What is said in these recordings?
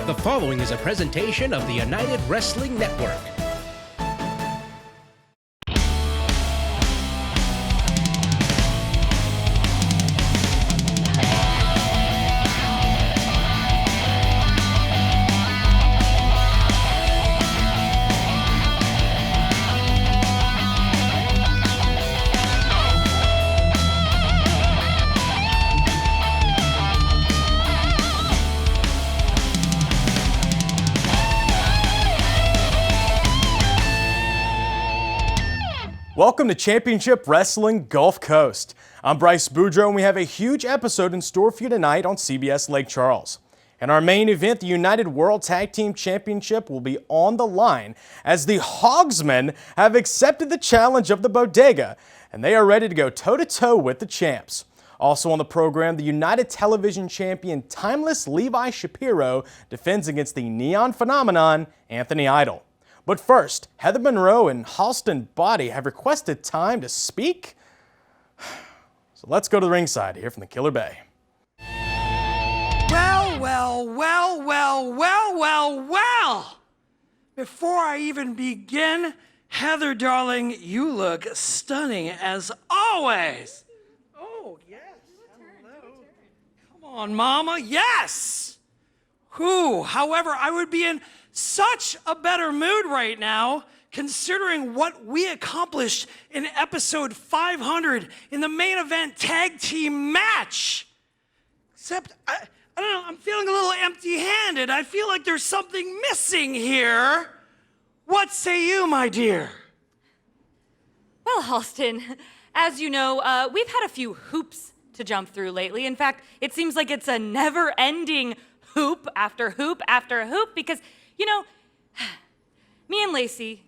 The following is a presentation of the United Wrestling Network. Welcome to Championship Wrestling Gulf Coast. I'm Bryce Boudreaux, and we have a huge episode in store for you tonight on CBS Lake Charles. In our main event, the United World Tag Team Championship will be on the line as the Hogsmen have accepted the challenge of the Bodega, and they are ready to go toe-to-toe with the champs. Also on the program, the United Television Champion Timeless Levi Shapiro defends against the Neon Phenomenon, Anthony Idol. But first, Heather Monroe and Halston Body have requested time to speak. So let's go to the ringside to hear from the Killer Bay. Well. Before I even begin, Heather, darling, you look stunning as always. Oh, yes. Hello. Come on, Mama. Yes. However, I would be in such a better mood right now, considering what we accomplished in episode 500 in the main event tag team match. Except, I don't know, I'm feeling a little empty-handed. I feel like there's something missing here. What say you, my dear? Well, Halston, as you know, we've had a few hoops to jump through lately. In fact, it seems like it's a never-ending hoop after hoop after hoop because, you know, me and Lacey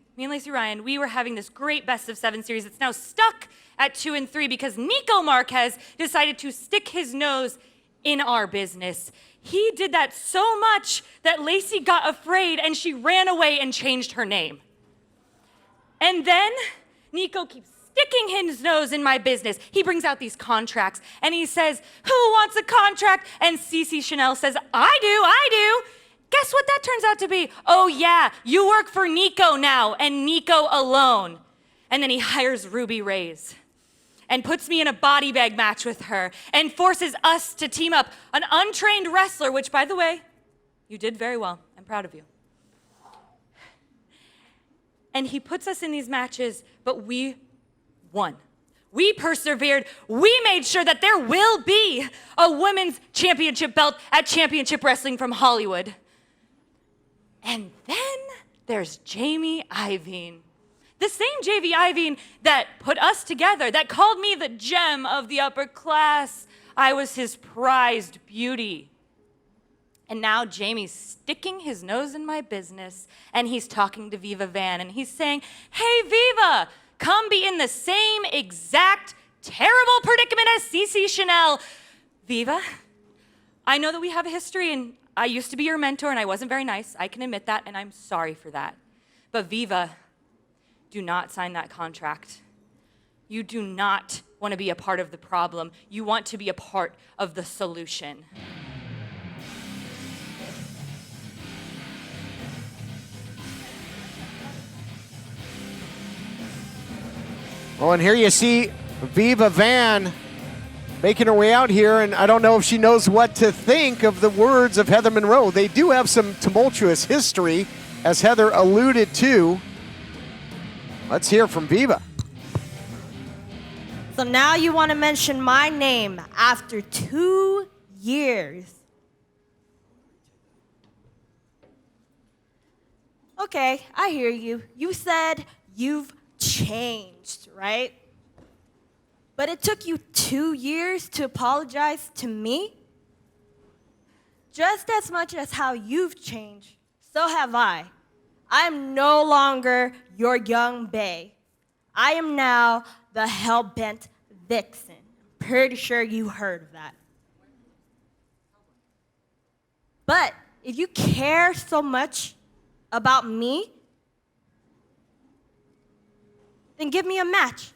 Ryan, we were having this great best of 7 series. It's now stuck at 2 and 3 because Nico Marquez decided to stick his nose in our business. He did that so much that Lacey got afraid and she ran away and changed her name. And then Nico keeps sticking his nose in my business. He brings out these contracts and he says, "Who wants a contract?" And Cece Chanel says, I do. Guess what that turns out to be? Oh yeah, you work for Nico now, and Nico alone. And then he hires Ruby Reyes and puts me in a body bag match with her and forces us to team up, an untrained wrestler, which, by the way, you did very well. I'm proud of you. And he puts us in these matches, but we won. We persevered. We made sure that there will be a women's championship belt at Championship Wrestling from Hollywood. And then there's Jamie Iovine. The same Jamie Iovine that put us together, that called me the gem of the upper class. I was his prized beauty. And now Jamie's sticking his nose in my business, and he's talking to Viva Van, and he's saying, "Hey, Viva, come be in the same exact terrible predicament as Cece Chanel." Viva, I know that we have a history, and I used to be your mentor, and I wasn't very nice. I can admit that, and I'm sorry for that. But Viva, do not sign that contract. You do not want to be a part of the problem. You want to be a part of the solution. Well, and here you see Viva Van making her way out here, and I don't know if she knows what to think of the words of Heather Monroe. They do have some tumultuous history, as Heather alluded to. Let's hear from Viva. So now you want to mention my name after 2 years. Okay, I hear you. You said you've changed, right? But it took you 2 years to apologize to me? Just as much as how you've changed, so have I. I am no longer your young bae. I am now the hell-bent vixen. Pretty sure you heard of that. But if you care so much about me, then give me a match.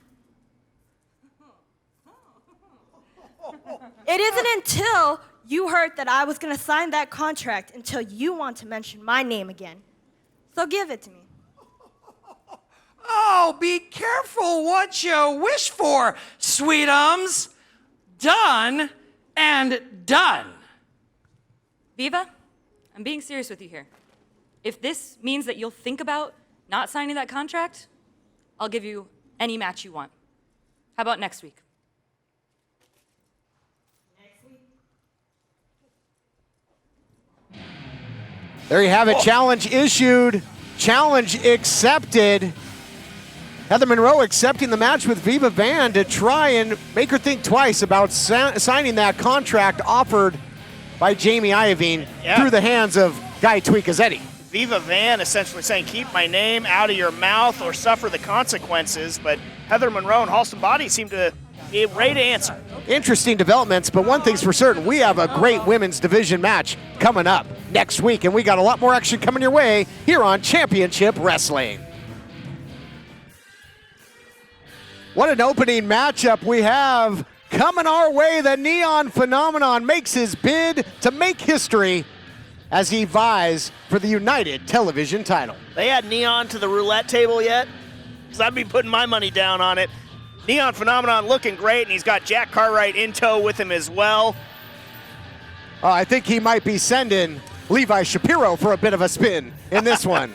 It isn't until You heard that I was going to sign that contract until you want to mention my name again. So give it to me. Oh, be careful what you wish for, sweetums. Done and done. Viva, I'm being serious with you here. If this means that you'll think about not signing that contract, I'll give you any match you want. How about next week? There you have it. Challenge issued. Challenge accepted. Heather Monroe accepting the match with Viva Van to try and make her think twice about signing that contract offered by Jamie Iovine through the hands of Guy Tweekazetti. Viva Van essentially saying, keep my name out of your mouth or suffer the consequences, but Heather Monroe and Halston Body seem to be ready to answer. Interesting developments, but one thing's for certain, we have a great women's division match coming up next week, and we got a lot more action coming your way here on Championship Wrestling. What an opening matchup we have coming our way. The Neon Phenomenon makes his bid to make history as he vies for the United Television title. They add Neon to the roulette table yet? Because I'd be putting my money down on it. Neon Phenomenon looking great, and he's got Jack Cartwright in tow with him as well. I think he might be sending Levi Shapiro for a bit of a spin in this one.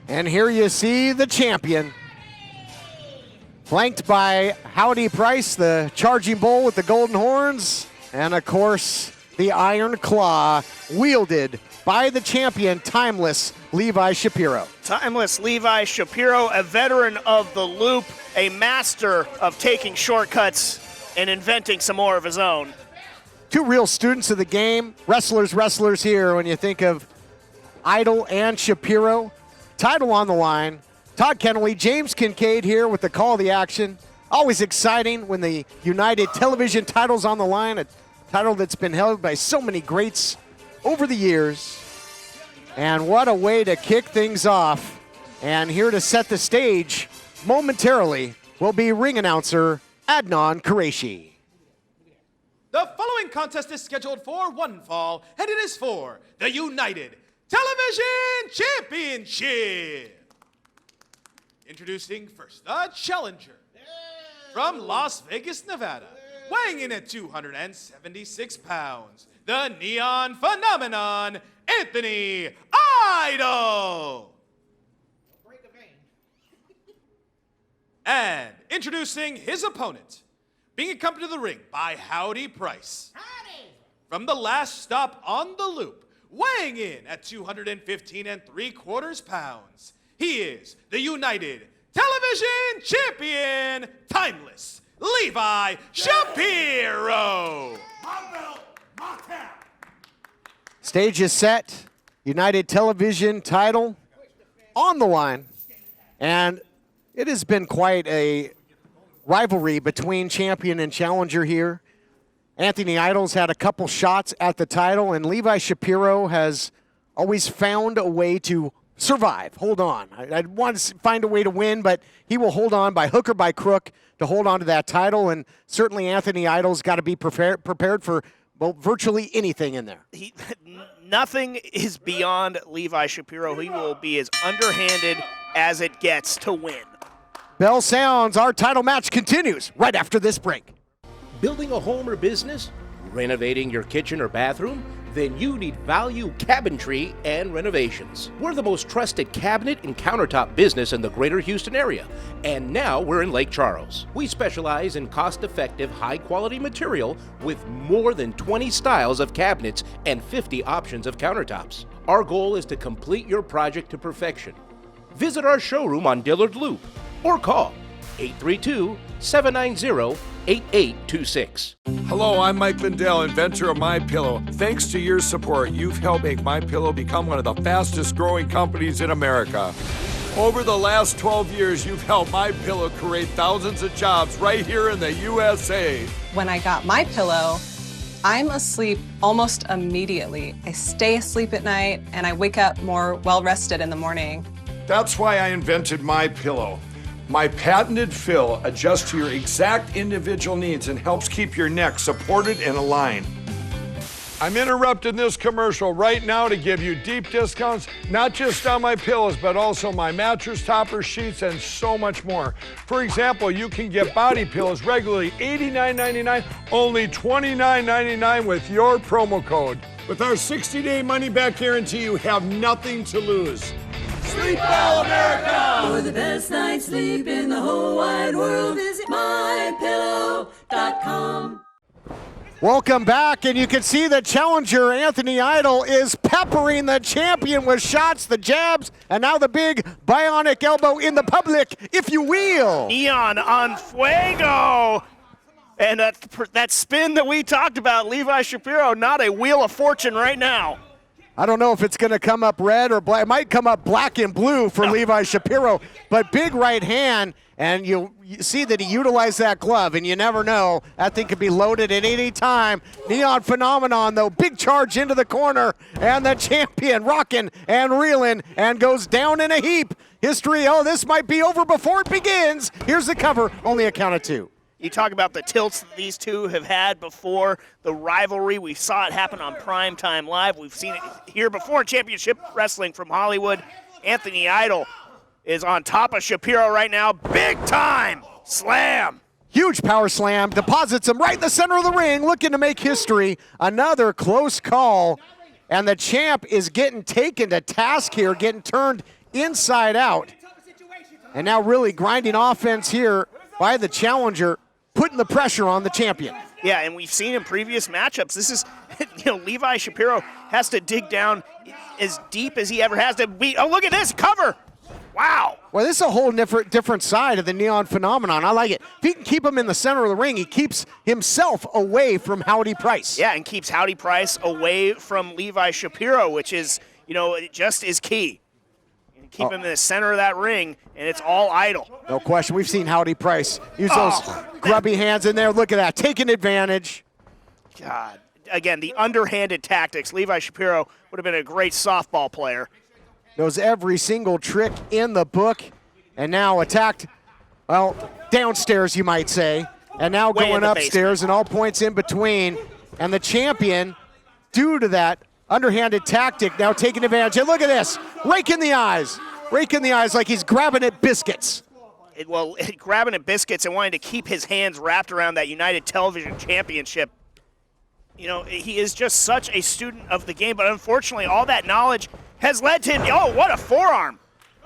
And here you see the champion, flanked by Howdy Price, the charging bull with the golden horns, and of course, the iron claw wielded by the champion, Timeless Levi Shapiro. Timeless Levi Shapiro, a veteran of the loop, a master of taking shortcuts and inventing some more of his own. Two real students of the game, wrestlers here when you think of Idol and Shapiro. Title on the line. Todd Kennelly, James Kincaid here with the call of the action. Always exciting when the United Television title's on the line, a title that's been held by so many greats over the years. And what a way to kick things off. And here to set the stage momentarily will be ring announcer Adnan Qureshi. The following contest is scheduled for one fall, and it is for the United Television Championship. Introducing first, the challenger from Las Vegas, Nevada, weighing in at 276 pounds, the Neon Phenomenon, Anthony Idol. And introducing his opponent, being accompanied to the ring by Howdy Price. From the last stop on the loop, weighing in at 215 3/4 pounds, he is the United Television Champion, Timeless Levi Shapiro. Stage is set. United Television title on the line. And it has been quite a rivalry between champion and challenger here. Anthony Idol's had a couple shots at the title, and Levi Shapiro has always found a way to survive, hold on. I'd want to find a way to win, but he will hold on by hook or by crook to hold on to that title, and certainly Anthony Idol's got to be prepared for virtually anything in there. Nothing is beyond Levi Shapiro. He will be as underhanded as it gets to win. Bell sounds. Our title match continues right after this break. Building a home or business? Renovating your kitchen or bathroom? Then you need Value Cabinetry and Renovations. We're the most trusted cabinet and countertop business in the greater Houston area. And now we're in Lake Charles. We specialize in cost-effective, high-quality material with more than 20 styles of cabinets and 50 options of countertops. Our goal is to complete your project to perfection. Visit our showroom on Dillard Loop or call 832-790-8826. Hello, I'm Mike Lindell, inventor of MyPillow. Thanks to your support, you've helped make MyPillow become one of the fastest growing companies in America. Over the last 12 years, you've helped MyPillow create thousands of jobs right here in the USA. When I got MyPillow, I'm asleep almost immediately. I stay asleep at night and I wake up more well-rested in the morning. That's why I invented My Pillow. My patented fill adjusts to your exact individual needs and helps keep your neck supported and aligned. I'm interrupting this commercial right now to give you deep discounts, not just on my pillows, but also my mattress toppers, sheets, and so much more. For example, you can get body pillows regularly $89.99, only $29.99 with your promo code. With our 60-day money-back guarantee, you have nothing to lose. Sleep well, America! For the best night's sleep in the whole wide world, visit mypillow.com. Welcome back, and you can see the challenger, Anthony Idol, is peppering the champion with shots, the jabs, and now the big bionic elbow in the public, if you will. Neon on fuego. And that spin that we talked about, Levi Shapiro, not a wheel of fortune right now. I don't know if it's going to come up red or black. It might come up black and blue for Levi Shapiro, but big right hand, and you see that he utilized that glove, and you never know. That thing could be loaded at any time. Neon Phenomenon, though, big charge into the corner, and the champion rocking and reeling and goes down in a heap. History, this might be over before it begins. Here's the cover, only a count of two. You talk about the tilts that these two have had before, the rivalry. We saw it happen on Primetime Live. We've seen it here before in Championship Wrestling from Hollywood. Anthony Idol is on top of Shapiro right now. Big time slam. Huge power slam, deposits him right in the center of the ring, looking to make history. Another close call, and the champ is getting taken to task here, getting turned inside out. And now really grinding offense here by the challenger, putting the pressure on the champion. Yeah, and we've seen in previous matchups, this is, Levi Shapiro has to dig down as deep as he ever has to be. Oh, look at this, cover. Wow. Well, this is a whole different side of the Neon Phenomenon. I like it. If he can keep him in the center of the ring, he keeps himself away from Howdy Price. Yeah, and keeps Howdy Price away from Levi Shapiro, which is, just is key. Keep him in the center of that ring, and it's all Idol. No question. We've seen Howdy Price use those grubby hands in there. Look at that, taking advantage. God. Again, the underhanded tactics. Levi Shapiro would have been a great softball player. Knows every single trick in the book, and now attacked, downstairs you might say, and now going upstairs and all points in between. And the champion, due to that underhanded tactic, now taking advantage. And look at this, rake in the eyes like he's grabbing at biscuits. Grabbing at biscuits and wanting to keep his hands wrapped around that United Television Championship. He is just such a student of the game, but unfortunately all that knowledge has led to him. Oh, what a forearm.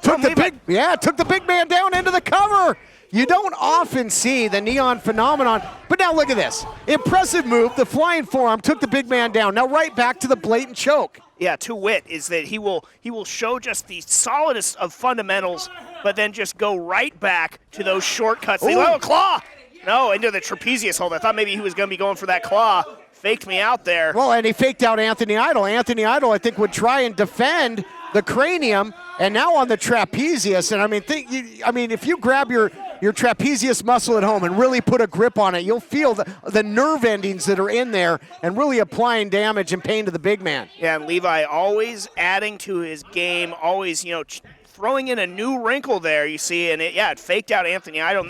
Took the big man down into the cover. You don't often see the Neon Phenomenon, but now look at this. Impressive move, the flying forearm took the big man down. Now right back to the blatant choke. Yeah, to wit is that he will show just the solidest of fundamentals, but then just go right back to those shortcuts. The little claw. No, into the trapezius hold. I thought maybe he was going to be going for that claw. Faked me out there. Well, and he faked out Anthony Idol. Anthony Idol, I think, would try and defend the cranium, and now on the trapezius. And if you grab your trapezius muscle at home and really put a grip on it, you'll feel the nerve endings that are in there and really applying damage and pain to the big man. Yeah, and Levi always adding to his game, always, throwing in a new wrinkle there, you see, and it faked out Anthony Idol.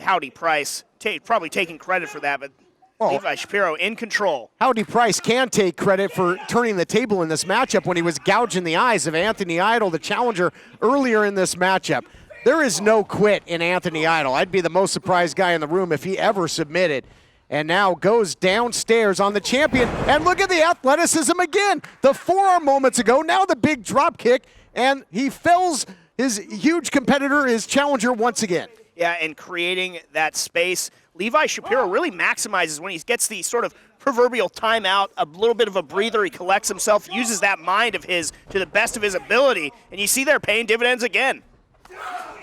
Howdy Price, probably taking credit for that, but Levi Shapiro in control. Howdy Price can take credit for turning the table in this matchup when he was gouging the eyes of Anthony Idol, the challenger, earlier in this matchup. There is no quit in Anthony Idol. I'd be the most surprised guy in the room if he ever submitted. And now goes downstairs on the champion. And look at the athleticism again. The forearm moments ago, now the big drop kick, and he fells his huge competitor, his challenger, once again. Yeah, and creating that space. Levi Shapiro really maximizes when he gets the sort of proverbial timeout, a little bit of a breather. He collects himself, uses that mind of his to the best of his ability, and you see they're paying dividends again.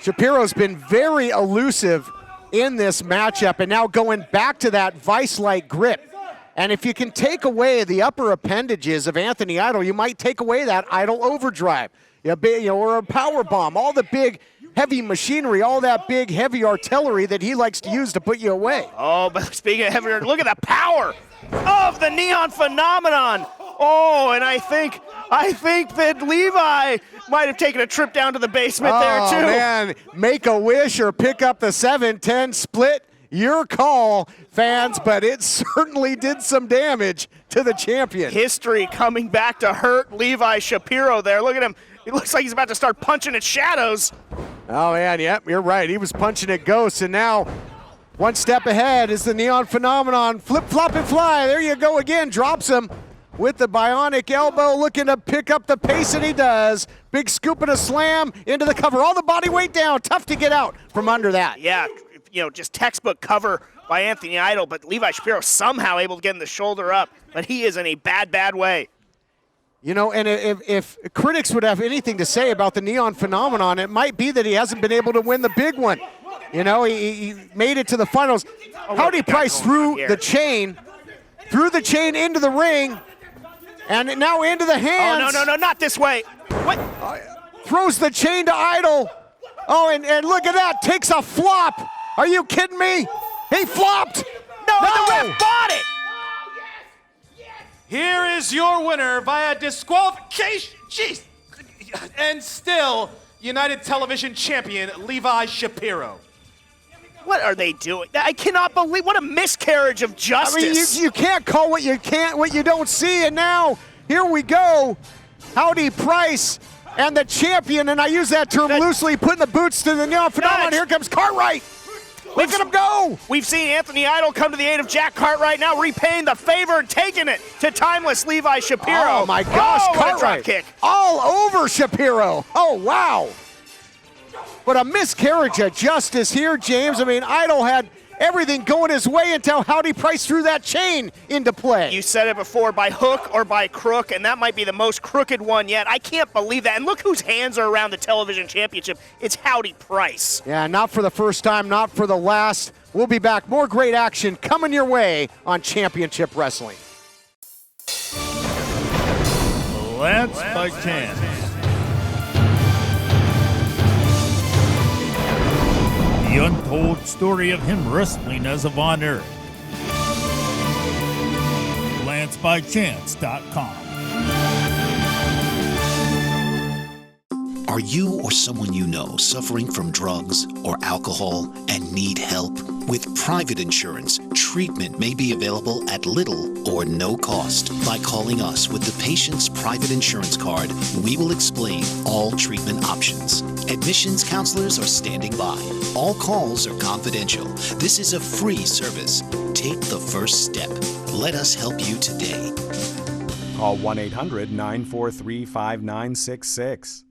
Shapiro's been very elusive in this matchup, and now going back to that vice-like grip. And if you can take away the upper appendages of Anthony Idol, you might take away that Idol overdrive, or a power bomb, all the big heavy machinery, all that big, heavy artillery that he likes to use to put you away. Oh, but speaking of heavier, look at the power of the Neon Phenomenon. Oh, and I think that Levi might have taken a trip down to the basement there, too. Oh, man, make a wish or pick up the 7-10 split. Your call, fans, but it certainly did some damage to the champion. History coming back to hurt Levi Shapiro there. Look at him. It looks like he's about to start punching at shadows. Oh, man, yep, you're right. He was punching at ghosts, and now one step ahead is the Neon Phenomenon. Flip, flop, and fly. There you go again. Drops him with the bionic elbow, looking to pick up the pace, and he does. Big scoop and a slam into the cover. All the body weight down. Tough to get out from under that. Yeah, just textbook cover by Anthony Idol, but Levi Shapiro somehow able to get in the shoulder up, but he is in a bad, bad way. And if critics would have anything to say about the Neon Phenomenon, it might be that he hasn't been able to win the big one. He made it to the finals. Howdy Price threw the chain into the ring, and now into the hands. Oh, no, not this way. What? Throws the chain to Idol. Oh, and look at that, takes a flop. Are you kidding me? He flopped. No, the ref bought it. Here is your winner via disqualification. Jeez. And still, United Television champion, Levi Shapiro. What are they doing? I cannot believe, what a miscarriage of justice. You can't call what you don't see, and now, here we go. Howdy Price and the champion, and I use that term loosely, putting the boots to the Neon Phenomenon. Here comes Cartwright. Look at him go! We've seen Anthony Idol come to the aid of Jack Cartwright, now repaying the favor and taking it to timeless Levi Shapiro. Oh my gosh, Cartwright. Drop kick. All over Shapiro. Oh, wow. But a miscarriage of justice here, James. I mean, Idol had everything going his way until Howdy Price threw that chain into play. You said it before, by hook or by crook, and that might be the most crooked one yet. I can't believe that. And look whose hands are around the television championship. It's Howdy Price. Yeah, not for the first time, not for the last. We'll be back. More great action coming your way on Championship Wrestling. Lance by chance. The untold story of him wrestling as a Von Erich. LanceByChance.com. Are you or someone you know suffering from drugs or alcohol and need help? With private insurance, treatment may be available at little or no cost. By calling us with the patient's private insurance card, we will explain all treatment options. Admissions counselors are standing by. All calls are confidential. This is a free service. Take the first step. Let us help you today. Call 1-800-943-5966.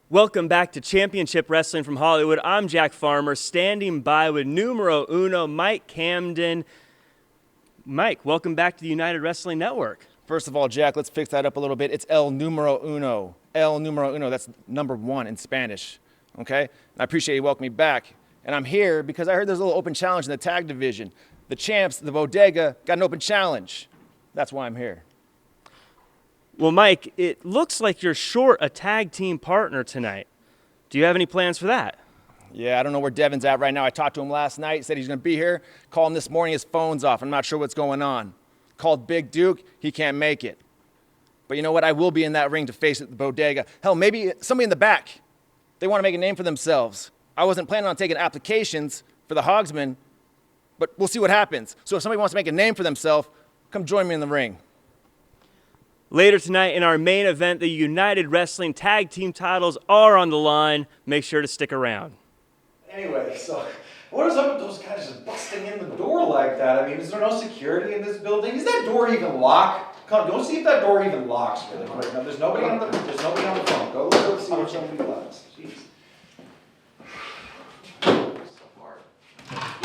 Welcome back to Championship Wrestling from Hollywood. I'm Jack Farmer, standing by with numero uno, Mike Camden. Mike, welcome back to the United Wrestling Network. First of all, Jack, let's fix that up a little bit. It's el numero uno. El numero uno, that's number one in Spanish, okay? I appreciate you welcoming me back. And I'm here because I heard there's a little open challenge in the tag division. The champs, the Bodega, got an open challenge. That's why I'm here. Well, Mike, it looks like you're short a tag team partner tonight. Do you have any plans for that? Yeah, I don't know where Devin's at right now. I talked to him last night. He said he's going to be here. Called him this morning. His phone's off. I'm not sure what's going on. Called Big Duke. He can't make it. But you know what? I will be in that ring to face the Bodega. Hell, maybe somebody in the back. They want to make a name for themselves. I wasn't planning on taking applications for the Hogsman, but we'll see what happens. So if somebody wants to make a name for themselves, come join me in the ring. Later tonight in our main event, the United Wrestling Tag Team titles are on the line. Make sure to stick around. Anyway, so what is up with those guys just busting in the door like that? I mean, is there no security in this building? Is that door even locked? Come, go see if that door even locks really quick. No, there's nobody on the phone. Go see if somebody locks. Jeez.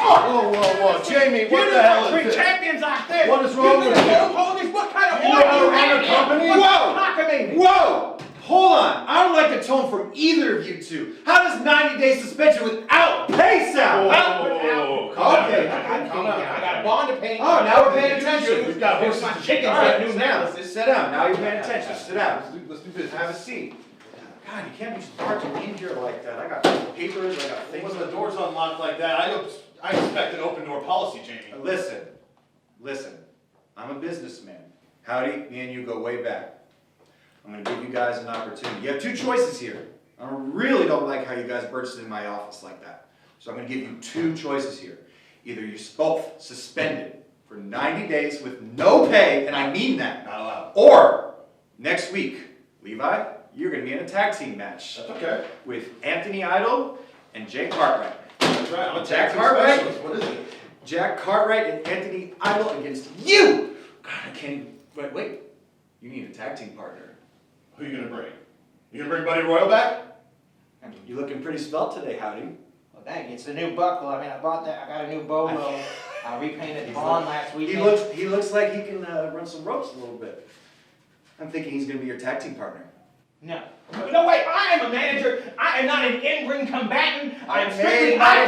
Whoa, Jamie, what the hell is this? Champions like this. What is wrong with you? What kind of you know how to run a company? Whoa! Whoa! Hold on. I don't like the tone from either of you two. How does 90-day suspension without pay sound? Okay. Calm down. I got a bond to pay. Oh, now we're paying attention. We've got horses and chickens. All right, now, just sit down. Now you're paying attention. Sit down. Let's do business. Have a seat. God, you can't be barging in here like that. I got papers. I got things. When the door's unlocked like that, I expect an open door policy, Jamie. Listen. I'm a businessman. Howdy, me and you go way back. I'm going to give you guys an opportunity. You have two choices here. I really don't like how you guys bursted in my office like that. So I'm going to give you two choices here. Either you're both suspended for 90 days with no pay, and I mean that. Not allowed. Or next week, Levi, you're going to be in a tag team match. That's okay. With Anthony Idol and Jake Cartwright. That's right. I'm a Jack tag team Cartwright. specialist. What is it? Jack Cartwright and Anthony Idol against you. God, I can't even. Wait. You need a tag team partner. Who are you going to bring? You going to bring Buddy Royal back? You're looking pretty svelte today, Howdy. Well, thank you. It's the new buckle. I mean, I bought that. I got a new bolo. I repainted Vaughn last weekend. He looks like he can run some ropes a little bit. I'm thinking he's going to be your tag team partner. No. No, wait. I am a manager. I am not an in-ring combatant. I am strictly I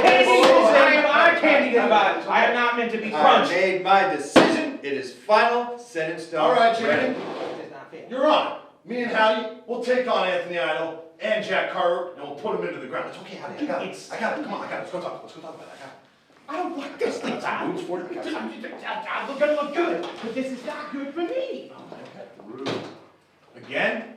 am not meant to be crunched. I made my decision. It is final, set in stone. All right, Jamie. It is not fair. You're on. Me and Howdy, we'll take on Anthony Idol and Jack Carter, and we'll put him into the ground. It's okay, Howdy. I got it. Come on, I got it. Let's go talk about it. I don't like this thing. I'm gonna look good, but this is not good for me. Again?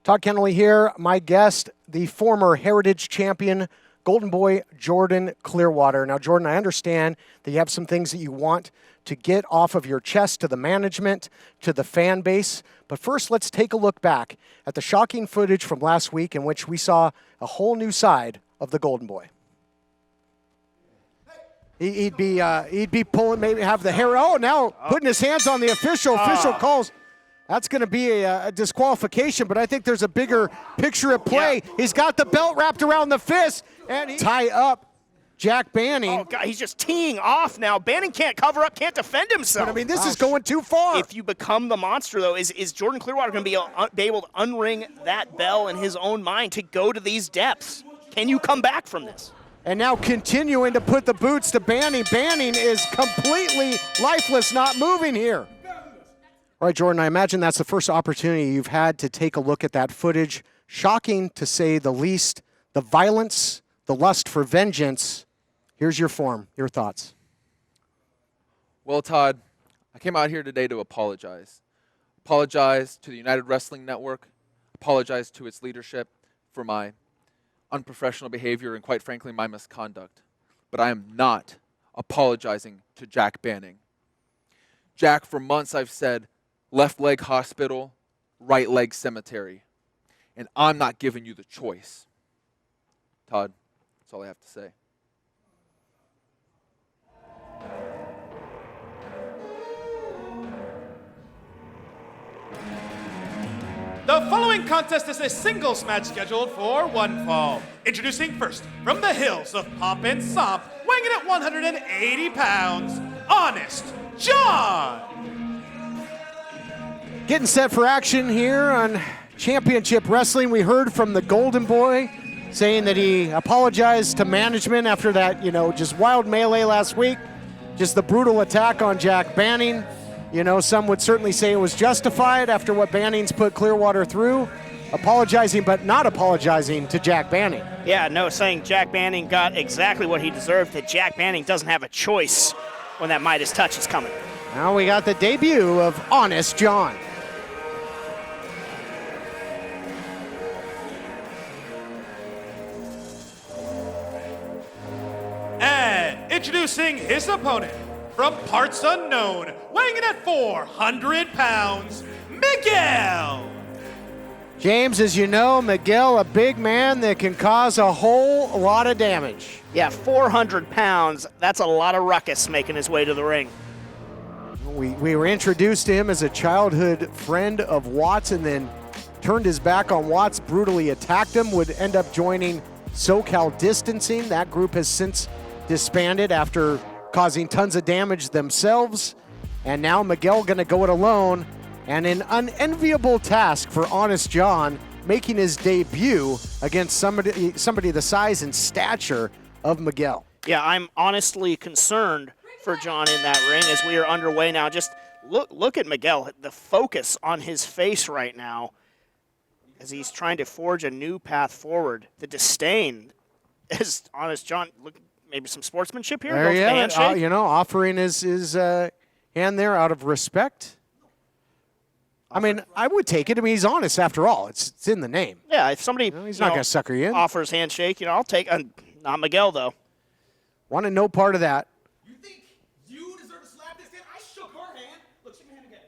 Todd Kennelly here. My guest, the former Heritage champion, Golden Boy Jordan Clearwater. Now, Jordan, I understand that you have some things that you want to get off of your chest to the management, to the fan base. But first, let's take a look back at the shocking footage from last week in which we saw a whole new side of the Golden Boy. He'd be pulling, maybe have the hair. Oh, now putting his hands on the official. Official calls. That's going to be a disqualification, but I think there's a bigger picture at play. Yeah. He's got the belt wrapped around the fist, and he tie up Jack Banning. Oh, God, he's just teeing off now. Banning can't cover up, can't defend himself. But, I mean, this is going too far. If you become the monster, though, is Jordan Clearwater going to be able to unring that bell in his own mind to go to these depths? Can you come back from this? And now continuing to put the boots to Banning. Banning is completely lifeless, not moving here. All right, Jordan, I imagine that's the first opportunity you've had to take a look at that footage. Shocking, to say the least. The violence, the lust for vengeance. Here's your form, your thoughts. Well, Todd, I came out here today to apologize. Apologize to the United Wrestling Network. Apologize to its leadership for my unprofessional behavior and, quite frankly, my misconduct. But I am not apologizing to Jack Banning. Jack, for months I've said, left leg hospital, right leg cemetery. And I'm not giving you the choice. Todd, that's all I have to say. The following contest is a singles match scheduled for one fall. Introducing first, from the hills of Pomp and Somp, weighing in at 180 pounds, Honest John! Getting set for action here on Championship Wrestling. We heard from the Golden Boy saying that he apologized to management after that, just wild melee last week. Just the brutal attack on Jack Banning. Some would certainly say it was justified after what Banning's put Clearwater through. Apologizing, but not apologizing to Jack Banning. Yeah, no, saying Jack Banning got exactly what he deserved, that Jack Banning doesn't have a choice when that Midas touch is coming. Now we got the debut of Honest John. And introducing his opponent, from parts unknown, weighing in at 400 pounds, Miguel! James, as you know, Miguel, a big man that can cause a whole lot of damage. Yeah, 400 pounds, that's a lot of ruckus making his way to the ring. We were introduced to him as a childhood friend of Watts and then turned his back on Watts, brutally attacked him, would end up joining SoCal Distancing. That group has since disbanded after causing tons of damage themselves. And now Miguel going to go it alone. And an unenviable task for Honest John, making his debut against somebody the size and stature of Miguel. Yeah, I'm honestly concerned for John in that ring as we are underway now. Just look at Miguel, the focus on his face right now as he's trying to forge a new path forward. The disdain as Honest John, look, maybe some sportsmanship here. There you have it. Offering his hand there out of respect. I mean, I would take it. I mean, he's honest after all. It's in the name. Yeah, if somebody he's not going to sucker you in. Offers handshake, I'll take. Not Miguel though. Wanted no part of that. You think you deserve to slap this hand? I shook her hand. Look, shake my hand again.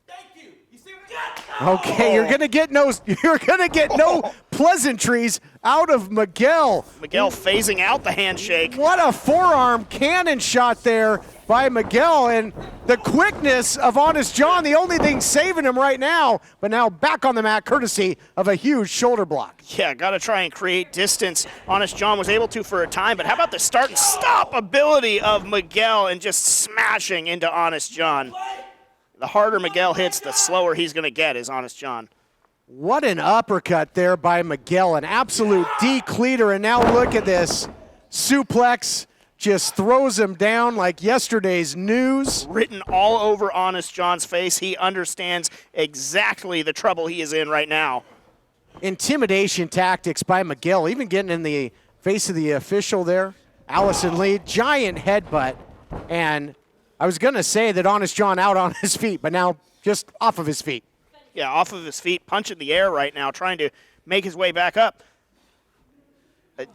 Thank you. You see what Okay, you're gonna get no pleasantries out of Miguel. Miguel phasing out the handshake. What a forearm cannon shot there by Miguel, and the quickness of Honest John, the only thing saving him right now, but now back on the mat courtesy of a huge shoulder block. Yeah, got to try and create distance. Honest John was able to for a time, but how about the start and stop ability of Miguel and just smashing into Honest John? The harder Miguel hits, the slower he's going to get, is Honest John. What an uppercut there by Miguel, an absolute decleater, and now look at this suplex. Just throws him down like yesterday's news. Written all over Honest John's face. He understands exactly the trouble he is in right now. Intimidation tactics by Miguel, even getting in the face of the official there. Allison Lee, giant headbutt. And I was going to say that Honest John out on his feet, but now just off of his feet. Yeah, off of his feet, punching the air right now, trying to make his way back up.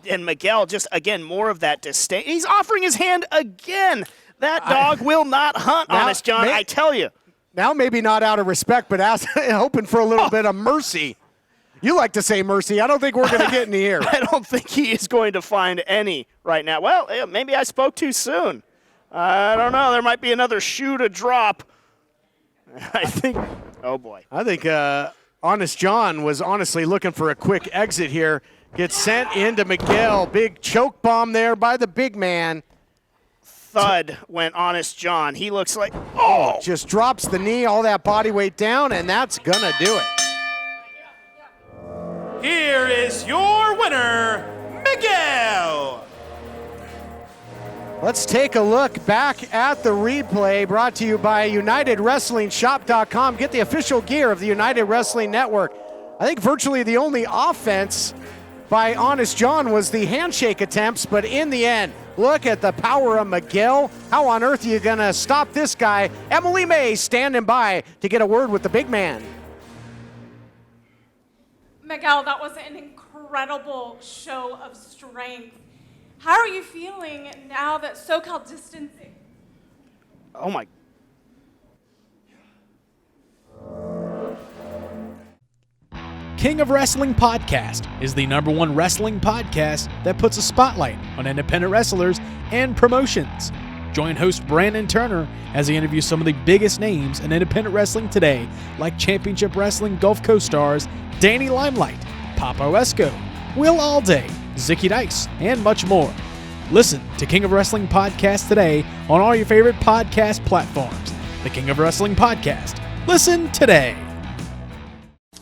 And Miguel, just, again, more of that disdain. He's offering his hand again. That dog will not hunt, Honest John, I tell you. Now maybe not out of respect, but hoping for a little bit of mercy. You like to say mercy. I don't think we're going to get in the air. I don't think he is going to find any right now. Well, maybe I spoke too soon. I don't know. There might be another shoe to drop. I think, oh, boy. I think Honest John was honestly looking for a quick exit here. Gets sent into Miguel. Big choke bomb there by the big man. Thud went Honest John. He looks like, just drops the knee, all that body weight down, and that's going to do it. Here is your winner, Miguel. Let's take a look back at the replay brought to you by UnitedWrestlingShop.com. Get the official gear of the United Wrestling Network. I think virtually the only offense by Honest John was the handshake attempts, but in the end, look at the power of Miguel. How on earth are you going to stop this guy? Emily May standing by to get a word with the big man. Miguel, that was an incredible show of strength. How are you feeling now that SoCal distancing? Oh, my. King of Wrestling Podcast is the #1 wrestling podcast that puts a spotlight on independent wrestlers and promotions. Join host Brandon Turner as he interviews some of the biggest names in independent wrestling today, like Championship Wrestling Gulf Coast stars Danny Limelight, Papa Esco, Will Alday, Zicky Dice, and much more. Listen to King of Wrestling Podcast today on all your favorite podcast platforms. The King of Wrestling Podcast. Listen today.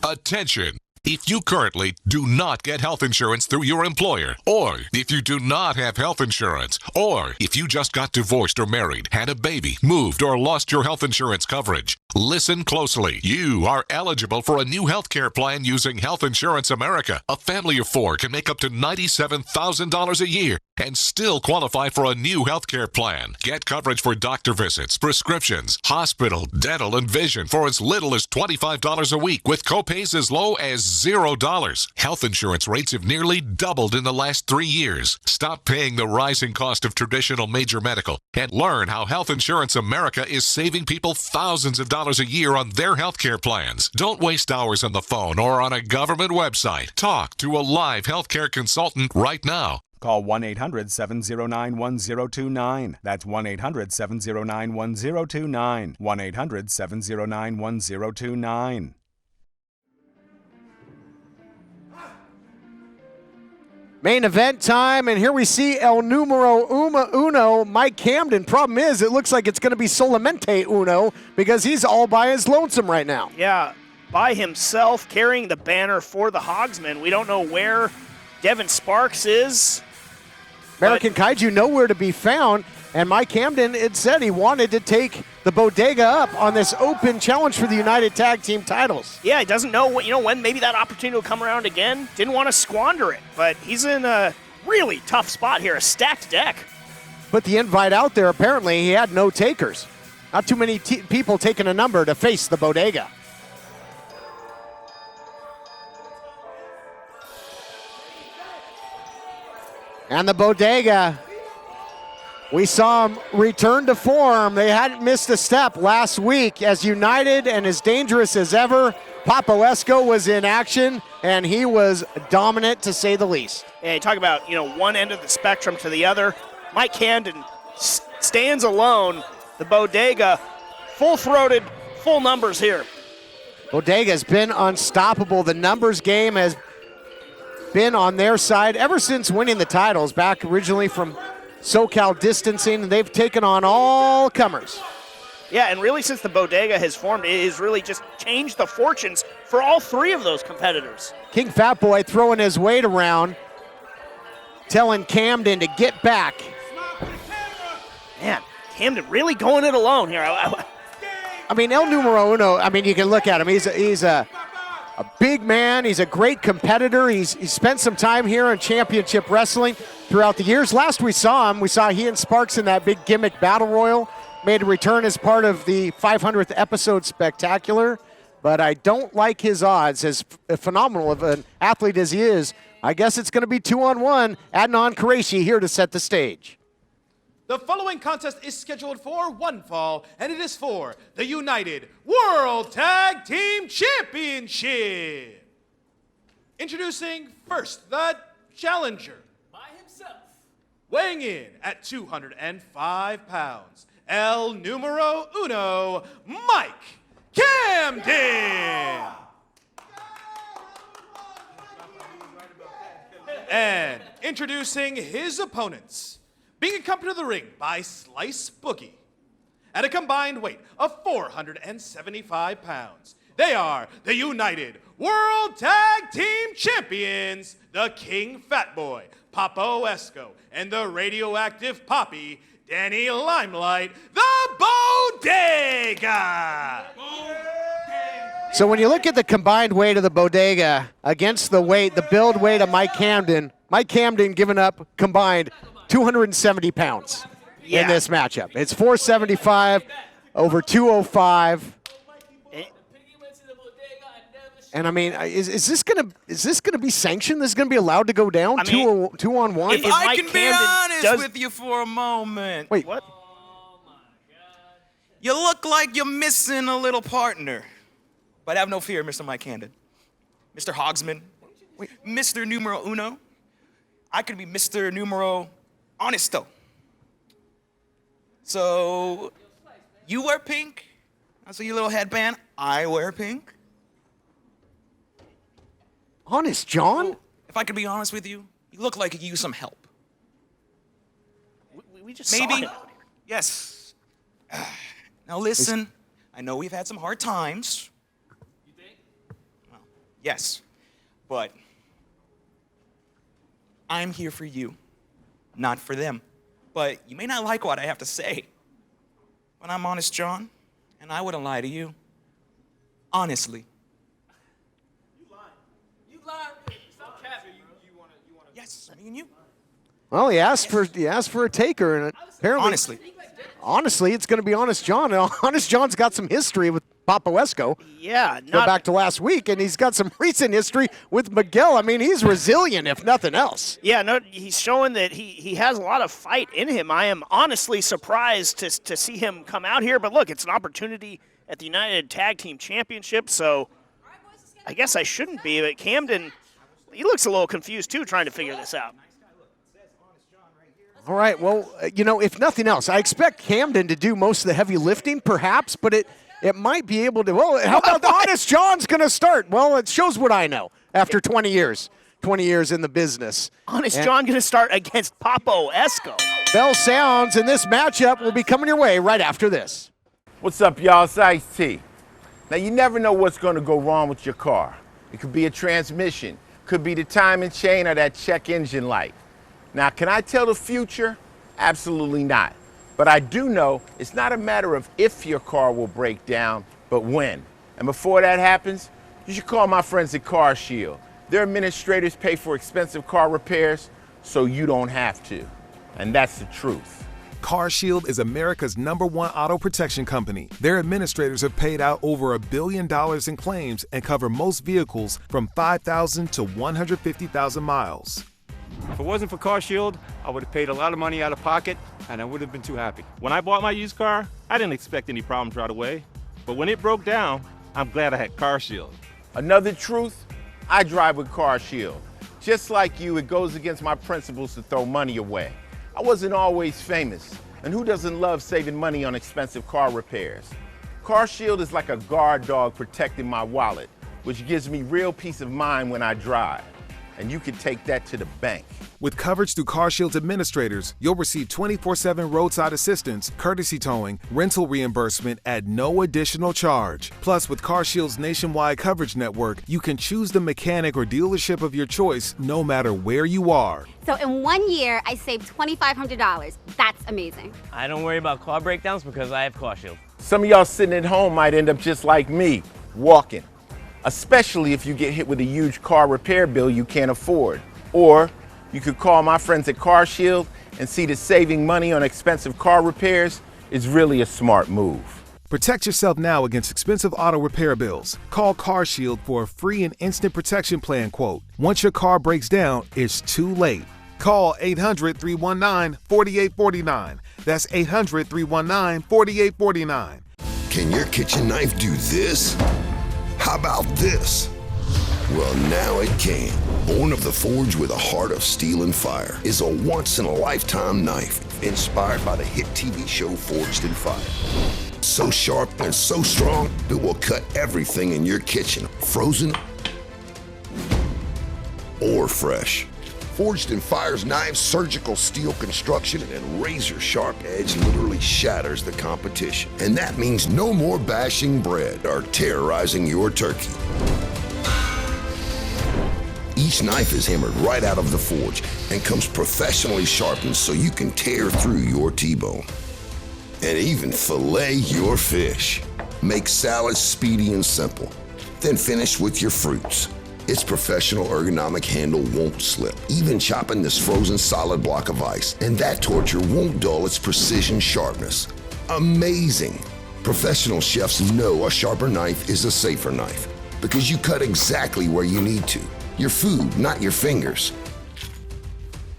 Attention. If you currently do not get health insurance through your employer, or if you do not have health insurance, or if you just got divorced or married, had a baby, moved, or lost your health insurance coverage, listen closely. You are eligible for a new health care plan using Health Insurance America. A family of 4 can make up to $97,000 a year and still qualify for a new health care plan. Get coverage for doctor visits, prescriptions, hospital, dental, and vision for as little as $25 a week with copays as low as $0. Health insurance rates have nearly doubled in the last 3 years. Stop paying the rising cost of traditional major medical and learn how Health Insurance America is saving people thousands of dollars a year on their health care plans. Don't waste hours on the phone or on a government website. Talk to a live healthcare consultant right now. Call 1-800-709-1029. That's 1-800-709-1029. 1-800-709-1029. Main event time, and here we see El Numero Uno, Mike Camden. Problem is, it looks like it's going to be Solamente Uno because he's all by his lonesome right now. Yeah, by himself, carrying the banner for the Hogsmen. We don't know where Devin Sparks is. American Kaiju nowhere to be found, and Mike Camden, it said he wanted to take the Bodega up on this open challenge for the United Tag Team titles. Yeah, he doesn't know when maybe that opportunity will come around again. Didn't want to squander it, but he's in a really tough spot here, a stacked deck. Put the invite out there. Apparently, he had no takers. Not too many people taking a number to face the Bodega. And the Bodega, we saw him return to form. They hadn't missed a step last week. As united and as dangerous as ever, Papo Esco was in action, and he was dominant to say the least. Yeah, you talk about, one end of the spectrum to the other. Mike Camden stands alone. The Bodega, full-throated, full numbers here. Bodega's been unstoppable. The numbers game has been on their side ever since winning the titles back originally from SoCal Distancing. They've taken on all comers. Yeah, and really since the Bodega has formed, it has really just changed the fortunes for all three of those competitors. King Fat Boy throwing his weight around, telling Camden to get back. Man, Camden really going it alone here. I mean, El Numero Uno, you can look at him. He's a big man. He's a great competitor. He's spent some time here in championship wrestling throughout the years. Last we saw he and Sparks in that big gimmick battle royal. Made a return as part of the 500th episode spectacular. But I don't like his odds. As phenomenal of an athlete as he is, I guess it's going to be 2-on-1. Adnan Qureshi here to set the stage. The following contest is scheduled for one fall, and it is for the United World Tag Team Championship. Introducing first, the challenger. By himself. Weighing in at 205 pounds, El Numero Uno, Mike Camden. And introducing his opponents. Being accompanied to the ring by Slice Boogie. At a combined weight of 475 pounds, they are the United World Tag Team Champions, the King Fat Boy, Papo Esco, and the radioactive Poppy, Danny Limelight, the Bodega. So when you look at the combined weight of the Bodega against the build weight of Mike Camden giving up combined 270 pounds in this matchup. It's 475 over 205. And is this gonna be sanctioned? This is gonna be allowed to go down 2-on-1? If I can be honest with you for a moment. Wait, what? You look like you're missing a little partner. But have no fear, Mr. Mike Camden. Mr. Hogsman. Wait. Mr. Numero Uno. I could be Mr. Numero Honesto. So, you wear pink. I see your little headband. I wear pink. Honest, John? If I could be honest with you, you look like you use some help. We just Maybe. saw him out here. Yes. Now listen, I know we've had some hard times. You think? Well, yes. But I'm here for you, not for them. But you may not like what I have to say. But I'm honest, John, and I wouldn't lie to you. Honestly. You lied. Stop capping. You want to. Yes, me and you. Well, he asked for a taker, and apparently, honestly, it's going to be Honest John. And Honest John's got some history with Papo Esco. Yeah, go back to last week, and he's got some recent history with Miguel. He's resilient, if nothing else. Yeah, no, he's showing that he has a lot of fight in him. I am honestly surprised to see him come out here. But look, it's an opportunity at the United Tag Team Championship, so I guess I shouldn't be. But Camden, he looks a little confused too, trying to figure this out. All right, well, if nothing else, I expect Camden to do most of the heavy lifting, perhaps, but it might be able to. Well, how about the Honest John's going to start? Well, it shows what I know after 20 years. 20 years in the business. Honest John going to start against Papo Esco. Bell sounds, and this matchup will be coming your way right after this. What's up, y'all? It's Ice-T. Now, you never know what's going to go wrong with your car. It could be a transmission, could be the timing chain or that check engine light. Now, can I tell the future? Absolutely not. But I do know it's not a matter of if your car will break down, but when. And before that happens, you should call my friends at Car Shield. Their administrators pay for expensive car repairs, so you don't have to. And that's the truth. CarShield is America's #1 auto protection company. Their administrators have paid out over $1 billion in claims and cover most vehicles from 5,000 to 150,000 miles. If it wasn't for CarShield, I would have paid a lot of money out of pocket, and I would have been too happy. When I bought my used car, I didn't expect any problems right away. But when it broke down, I'm glad I had CarShield. Another truth, I drive with CarShield. Just like you, it goes against my principles to throw money away. I wasn't always famous, and who doesn't love saving money on expensive car repairs? CarShield is like a guard dog protecting my wallet, which gives me real peace of mind when I drive. And you can take that to the bank. With coverage through CarShield's administrators, you'll receive 24/7 roadside assistance, courtesy towing, rental reimbursement at no additional charge. Plus, with CarShield's nationwide coverage network, you can choose the mechanic or dealership of your choice no matter where you are. So in 1 year, I saved $2,500. That's amazing. I don't worry about car breakdowns because I have CarShield. Some of y'all sitting at home might end up just like me, walking. Especially if you get hit with a huge car repair bill you can't afford. Or you could call my friends at CarShield and see that saving money on expensive car repairs is really a smart move. Protect yourself now against expensive auto repair bills. Call CarShield for a free and instant protection plan quote. Once your car breaks down, it's too late. Call 800-319-4849. That's 800-319-4849. Can your kitchen knife do this? How about this? Well, now it can. Born of the forge with a heart of steel and fire is a once-in-a-lifetime knife inspired by the hit TV show Forged in Fire. So sharp and so strong, it will cut everything in your kitchen, frozen or fresh. Forged in Fire's knives, surgical steel construction, and razor-sharp edge literally shatters the competition. And that means no more bashing bread or terrorizing your turkey. Each knife is hammered right out of the forge and comes professionally sharpened so you can tear through your T-bone. And even fillet your fish. Make salads speedy and simple. Then finish with your fruits. Its professional ergonomic handle won't slip, even chopping this frozen solid block of ice. And that torture won't dull its precision sharpness. Amazing. Professional chefs know a sharper knife is a safer knife because you cut exactly where you need to. Your food, not your fingers.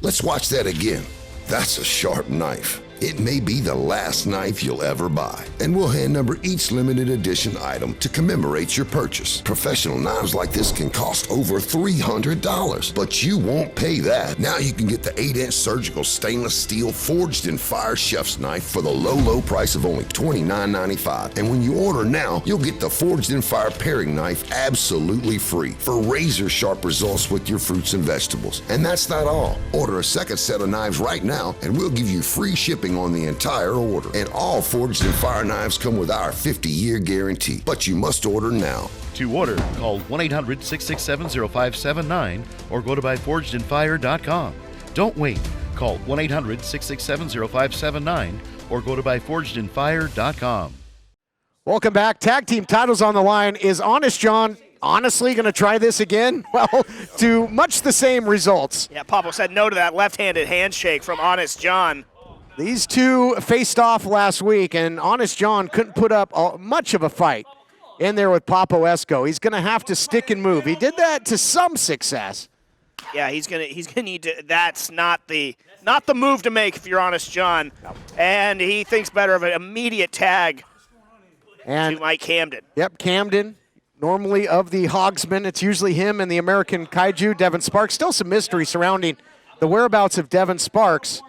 Let's watch that again. That's a sharp knife. It may be the last knife you'll ever buy, and we'll hand number each limited edition item to commemorate your purchase. Professional knives like this can cost over $300, but you won't pay that. Now you can get the 8-inch surgical stainless steel Forged in Fire chef's knife for the low price of only $29.95. And when you order now, you'll get the Forged in Fire paring knife absolutely free for razor sharp results with your fruits and vegetables. And that's not all. Order a second set of knives right now, and we'll give you free shipping on the entire order. And all Forged in Fire knives come with our 50-year guarantee. But you must order now. To order, call 1-800-667-0579 or go to buyforgedinfire.com. Don't wait. Call 1-800-667-0579 or go to buyforgedinfire.com. Welcome back. Tag team titles on the line. Is Honest John honestly going to try this again? Well, to much the same results. Yeah, Papo said no to that left-handed handshake from Honest John. These two faced off last week, and Honest John couldn't put up much of a fight in there with Papo Esco. He's going to have to stick and move. He did that to some success. Yeah, he's gonna need to. That's not the move to make if you're Honest John. And he thinks better of an immediate tag to Mike Camden. Yep, Camden. Normally of the Hogsmen, it's usually him and the American Kaiju, Devin Sparks. Still some mystery surrounding the whereabouts of Devin Sparks.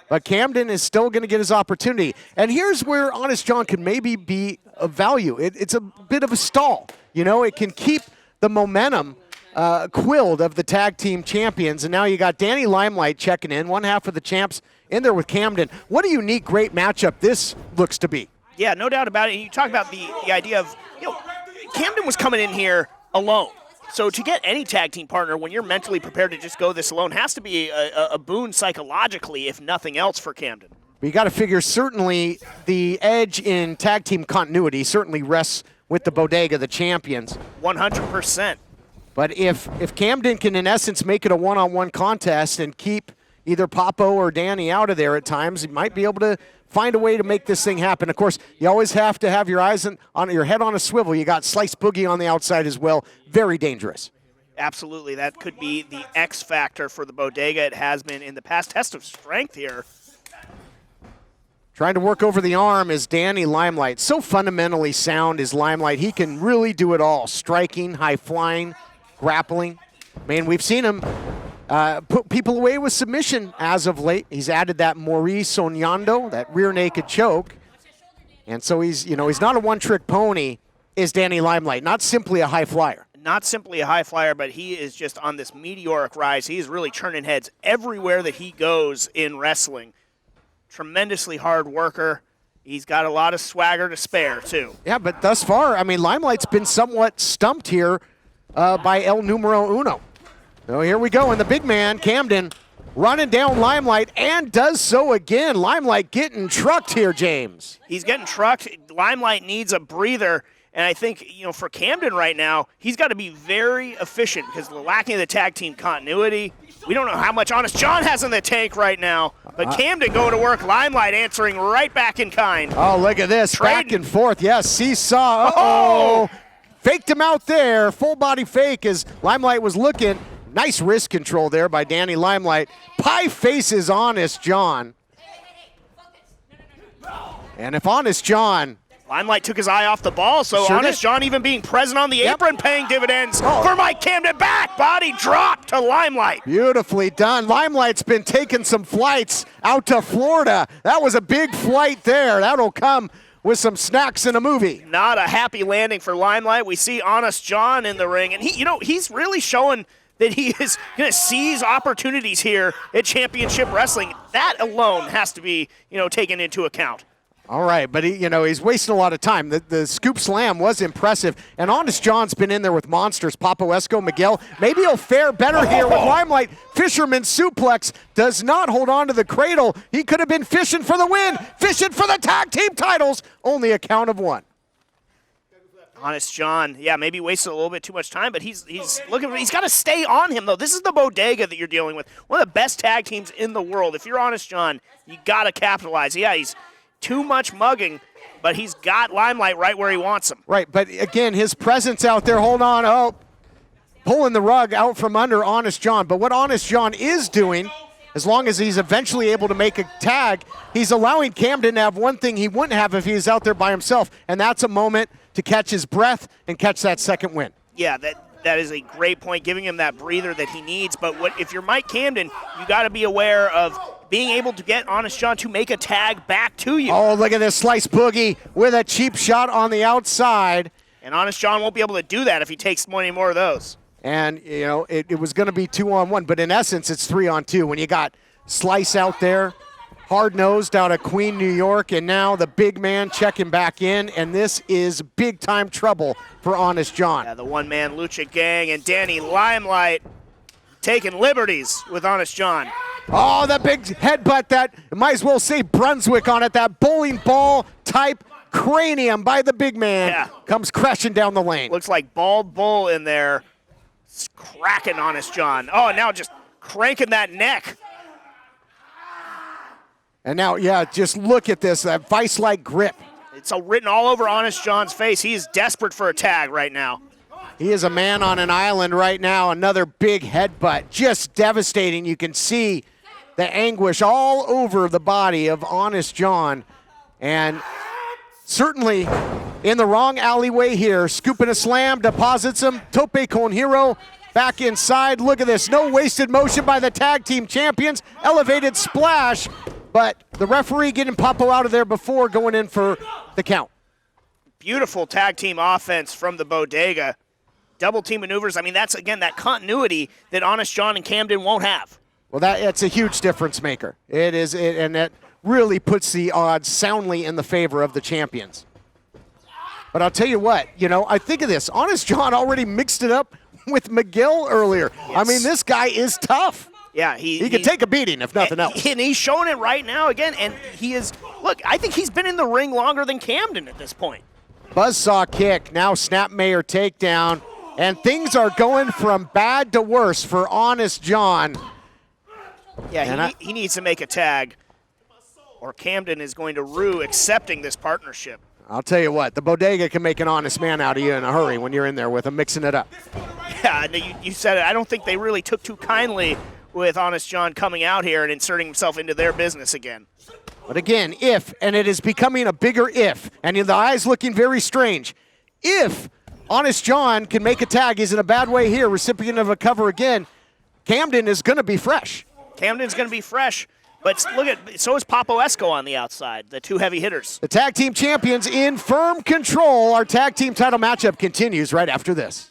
But Camden is still going to get his opportunity. And here's where Honest John can maybe be of value. It's a bit of a stall. You know, it can keep the momentum quilled of the tag team champions. And now you got Danny Limelight checking in, one half of the champs in there with Camden. What a unique, great matchup this looks to be. Yeah, no doubt about it. And you talk about the idea of, Camden was coming in here alone. So to get any tag team partner when you're mentally prepared to just go this alone has to be a boon psychologically, if nothing else, for Camden. But you got to figure certainly the edge in tag team continuity certainly rests with the Bodega, the champions. 100%. But if Camden can, in essence, make it a one-on-one contest and keep either Papo or Danny out of there at times, he might be able to find a way to make this thing happen. Of course, you always have to have your eyes on your head on a swivel. You got Slice Boogie on the outside as well. Very dangerous. Absolutely. That could be the X factor for the Bodega. It has been in the past. Test of strength here. Trying to work over the arm is Danny Limelight. So fundamentally sound is Limelight. He can really do it all. Striking, high flying, grappling. Man, we've seen him put people away with submission as of late. He's added that Maurice Onyando, that rear naked choke. And so he's not a one-trick pony, is Danny Limelight. Not simply a high flyer. Not simply a high flyer, but he is just on this meteoric rise. He is really turning heads everywhere that he goes in wrestling. Tremendously hard worker. He's got a lot of swagger to spare, too. Yeah, but thus far, I mean, Limelight's been somewhat stumped here by El Numero Uno. So here we go, and the big man, Camden, running down Limelight, and does so again. Limelight getting trucked here, James. He's getting trucked. Limelight needs a breather, and I think, for Camden right now, he's got to be very efficient because the lacking of the tag team continuity. We don't know how much Honest John has in the tank right now, but Camden going to work. Limelight answering right back in kind. Oh, look at this. Trading. Back and forth. Yes, seesaw. Uh-oh. Faked him out there. Full body fake as Limelight was looking. Nice wrist control there by Danny Limelight. Pie faces Honest John. And if Honest John... Limelight took his eye off the ball, so Sure Honest did. John even being present on the apron paying dividends for Mike Camden. Back body drop to Limelight. Beautifully done. Limelight's been taking some flights out to Florida. That was a big flight there. That'll come with some snacks in a movie. Not a happy landing for Limelight. We see Honest John in the ring, and he's really showing that he is going to seize opportunities here at Championship Wrestling. That alone has to be, taken into account. All right, but he's wasting a lot of time. The scoop slam was impressive, and Honest John's been in there with monsters. Papo Esco, Miguel. Maybe he'll fare better here with Limelight. Fisherman suplex does not hold on to the cradle. He could have been fishing for the win, fishing for the tag team titles. Only a count of one. Honest John, maybe wasted a little bit too much time, but he's looking. He's got to stay on him though. This is the Bodega that you're dealing with, one of the best tag teams in the world. If you're Honest John, you got to capitalize. Yeah, he's too much mugging, but he's got Limelight right where he wants him. Right, but again, his presence out there. Hold on, pulling the rug out from under Honest John. But what Honest John is doing, as long as he's eventually able to make a tag, he's allowing Camden to have one thing he wouldn't have if he was out there by himself, and that's a moment to catch his breath and catch that second win. Yeah, that is a great point, giving him that breather that he needs. But if you're Mike Camden, you got to be aware of being able to get Honest John to make a tag back to you. Oh, look at this Slice Boogie with a cheap shot on the outside. And Honest John won't be able to do that if he takes any more of those. And, it was going to be 2-on-1, but in essence, it's 3-on-2. When you got Slice out there, hard-nosed out of Queen, New York, and now the big man checking back in, and this is big-time trouble for Honest John. Yeah, the one-man Lucha Gang and Danny Limelight taking liberties with Honest John. Oh, that big headbutt, that might as well say Brunswick on it, that bowling ball type cranium by the big man comes crashing down the lane. Looks like Bald Bull in there, cracking Honest John. Oh, now just cranking that neck. And now, just look at this, that vice-like grip. It's written all over Honest John's face. He is desperate for a tag right now. He is a man on an island right now. Another big headbutt, just devastating. You can see the anguish all over the body of Honest John. And certainly in the wrong alleyway here. Scooping a slam, deposits him. Tope con hero back inside. Look at this. No wasted motion by the tag team champions. Elevated splash. But the referee getting Papo out of there before going in for the count. Beautiful tag team offense from the Bodega. double team maneuvers. I mean, that's, again, that continuity that Honest John and Camden won't have. Well, that's a huge difference maker. It is, and that really puts the odds soundly in the favor of the champions. But I'll tell you what, I think of this. Honest John already mixed it up with Miguel earlier. Yes. I mean, this guy is tough. Yeah, he can take a beating, if nothing else. And he's showing it right now again, and he is, look, I think he's been in the ring longer than Camden at this point. Buzzsaw kick, now Snapmare takedown, and things are going from bad to worse for Honest John. Yeah, he needs to make a tag, or Camden is going to rue accepting this partnership. I'll tell you what, the bodega can make an honest man out of you in a hurry when you're in there with him, mixing it up. Yeah, you said it. I don't think they really took too kindly with Honest John coming out here and inserting himself into their business again. But again, if, and it is becoming a bigger if, and the eyes looking very strange, if Honest John can make a tag, he's in a bad way here, recipient of a cover again, Camden is going to be fresh. Camden's going to be fresh. But look at, so is Papo Esco on the outside, the two heavy hitters. The tag team champions in firm control. Our tag team title matchup continues right after this.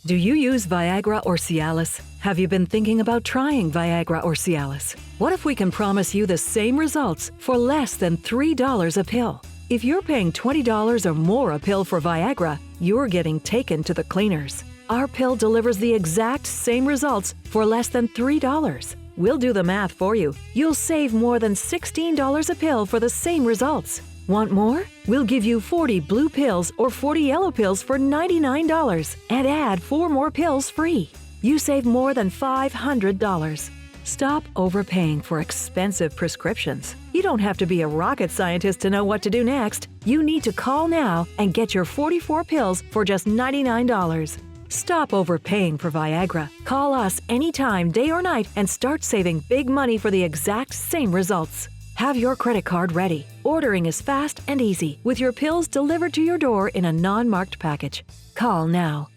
Do you use Viagra or Cialis? Have you been thinking about trying Viagra or Cialis? What if we can promise you the same results for less than $3 a pill? If you're paying $20 or more a pill for Viagra, you're getting taken to the cleaners. Our pill delivers the exact same results for less than $3. We'll do the math for you. You'll save more than $16 a pill for the same results. Want more? We'll give you 40 blue pills or 40 yellow pills for $99 and add 4 more pills free. You save more than $500. Stop overpaying for expensive prescriptions. You don't have to be a rocket scientist to know what to do next. You need to call now and get your 44 pills for just $99. Stop overpaying for Viagra. Call us anytime, day or night, and start saving big money for the exact same results. Have your credit card ready. Ordering is fast and easy, with your pills delivered to your door in a non-marked package. Call now.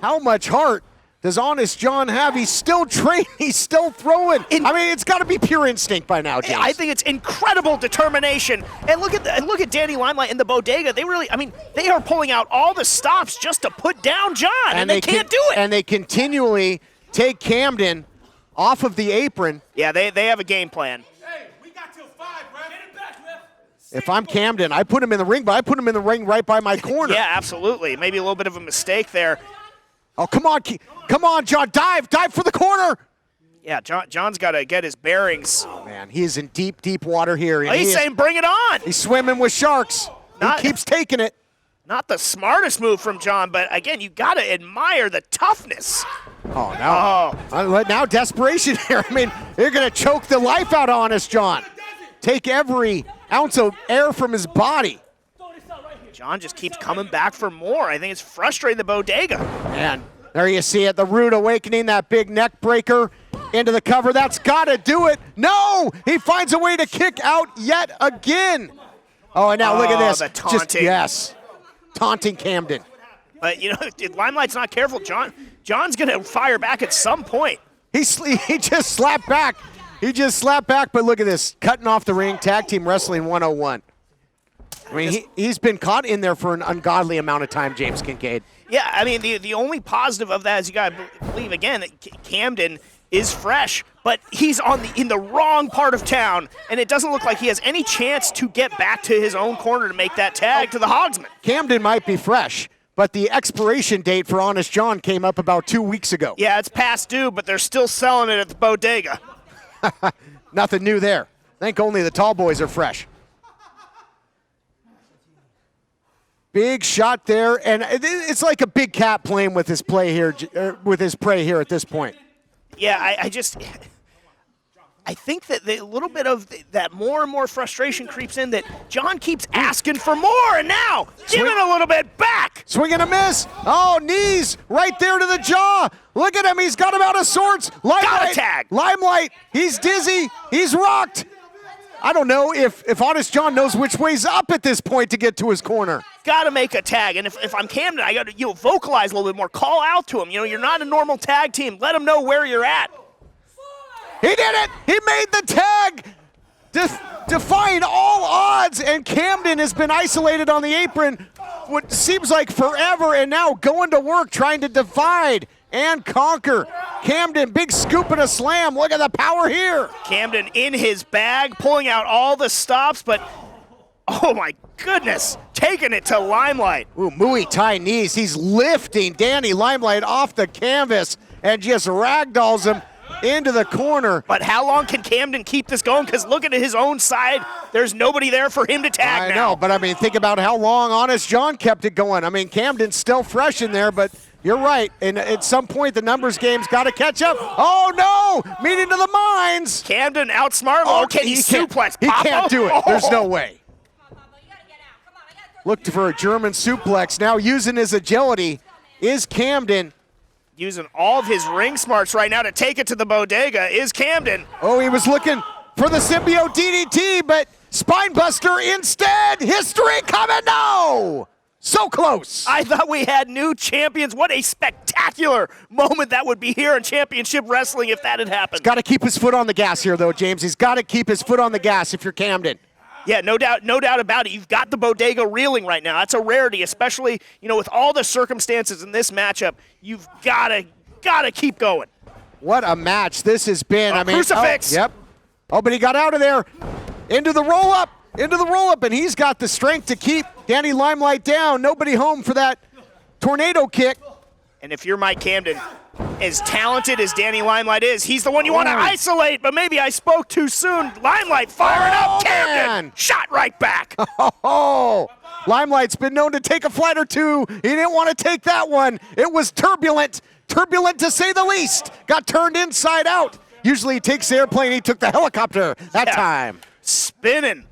How much heart does Honest John have? He's still training. He's still throwing. I mean, it's got to be pure instinct by now, James. I think it's incredible determination. And look at Danny Limelight and the bodega. They really, they are pulling out all the stops just to put down John, and they can't do it. And they continually take Camden off of the apron. Yeah, they have a game plan. Hey, we got till 5, bro. Get it back, Ref. If I'm Camden, I put him in the ring, but I put him in the ring right by my corner. Yeah, absolutely. Maybe a little bit of a mistake there. Oh, come on, John, dive for the corner. Yeah, John's got to get his bearings. Oh, man, he is in deep, deep water here. He's saying bring it on. He's swimming with sharks. He keeps taking it. Not the smartest move from John, but again, you got to admire the toughness. Oh, now desperation here. I mean, they're going to choke the life out of Honest John. Take every ounce of air from his body. John just keeps coming back for more. I think it's frustrating the bodega. Man, there you see it. The Rude Awakening, that big neck breaker into the cover. That's got to do it. No! He finds a way to kick out yet again. Oh, and now look at this. The taunting. Yes. Taunting Camden. But, Limelight's not careful. John's going to fire back at some point. He just slapped back. But look at this. Cutting off the ring. Tag Team Wrestling 101. I mean, he's been caught in there for an ungodly amount of time, James Kincaid. Yeah, I mean, the only positive of that is you got to believe, again, that Camden is fresh, but he's in the wrong part of town, and it doesn't look like he has any chance to get back to his own corner to make that tag to the Hogsman. Camden might be fresh, but the expiration date for Honest John came up about 2 weeks ago. Yeah, it's past due, but they're still selling it at the bodega. Nothing new there. I think only the tall boys are fresh. Big shot there, and it's like a big cat playing with his prey here at this point. Yeah, I think that a little bit of that more and more frustration creeps in that John keeps asking for more, and now giving a little bit back. Swing and a miss. Oh, knees right there to the jaw. Look at him. He's got him out of sorts. Got a tag. Limelight. He's dizzy. He's rocked. I don't know if Honest John knows which way's up at this point to get to his corner. Got to make a tag, and if I'm Camden, I got to vocalize a little bit more. Call out to him. You're not a normal tag team. Let him know where you're at. He did it. He made the tag. defying all odds, and Camden has been isolated on the apron what seems like forever, and now going to work trying to divide and conquer. Camden, big scoop and a slam. Look at the power here. Camden in his bag, pulling out all the stops, but oh my goodness, taking it to Limelight. Ooh, Muay Thai knees. He's lifting Danny Limelight off the canvas and just ragdolls him into the corner. But how long can Camden keep this going? Because look at his own side. There's nobody there for him to tag now. I know, but I mean, think about how long Honest John kept it going. I mean, Camden's still fresh in there, but you're right. And at some point, the numbers game's got to catch up. Oh, no! Meeting to the mines. Camden outsmarted. Oh, can he suplex He Papa? can't do it. Oh. There's no way. Looked for a German suplex. Now using his agility is Camden. Using all of his ring smarts right now to take it to the bodega is Camden. Oh, he was looking for the symbiote DDT, but Spinebuster instead. History coming now. So close. I thought we had new champions. What a spectacular moment that would be here in Championship Wrestling if that had happened. Got to keep his foot on the gas here, though, James. He's got to keep his foot on the gas if you're Camden. Yeah, no doubt about it. You've got the bodega reeling right now. That's a rarity, especially, with all the circumstances in this matchup. You've gotta keep going. What a match this has been. Crucifix. Yep. Oh, but he got out of there. Into the roll-up, and he's got the strength to keep Danny Limelight down. Nobody home for that tornado kick. And if you're Mike Camden, as talented as Danny Limelight is, he's the one you want to isolate, but maybe I spoke too soon. Limelight firing up, Camden, shot right back. Oh, Limelight's been known to take a flight or two. He didn't want to take that one. It was turbulent to say the least. Got turned inside out. Usually he takes the airplane, he took the helicopter that time. Spinning.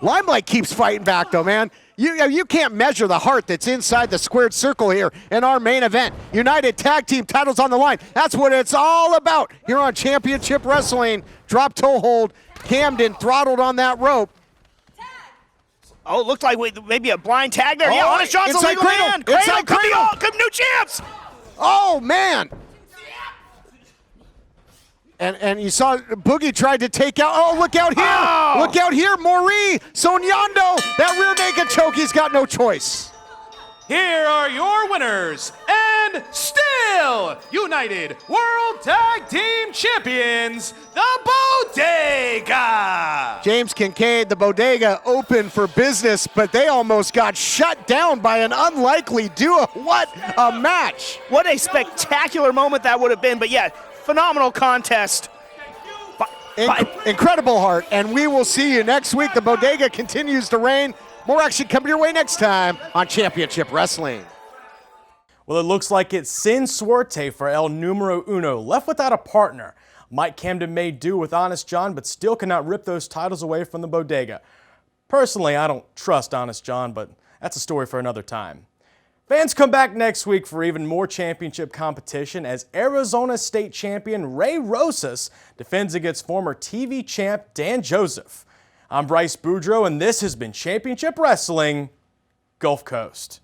Limelight keeps fighting back though, man. You can't measure the heart that's inside the squared circle here in our main event. United Tag Team titles on the line. That's what it's all about here on Championship Wrestling. Drop toe hold. Camden throttled on that rope. Oh, it looked like maybe a blind tag there. Yeah, Honest John's a legal man. Inside cradle. Come new champs. Oh, man. And you saw Boogie tried to take out. Oh, look out here. Oh. Look out here. Maury Sonyondo. That rear naked choke. He's got no choice. Here are your winners and still United World Tag Team Champions, the Bodega. James Kincaid, the Bodega, open for business, but they almost got shut down by an unlikely duo. What a match. What a spectacular moment that would have been. But yeah, phenomenal contest. Incredible heart, and we will see you next week. The Bodega continues to reign. More action coming your way next time on Championship Wrestling. Well, it looks like it's sin suerte for El Numero Uno. Left without a partner. Mike Camden made do with Honest John, but still cannot rip those titles away from the Bodega. Personally, I don't trust Honest John, but that's a story for another time. Fans, come back next week for even more championship competition as Arizona State champion Ray Rosas defends against former TV champ Dan Joseph. I'm Bryce Boudreaux, and this has been Championship Wrestling Gulf Coast.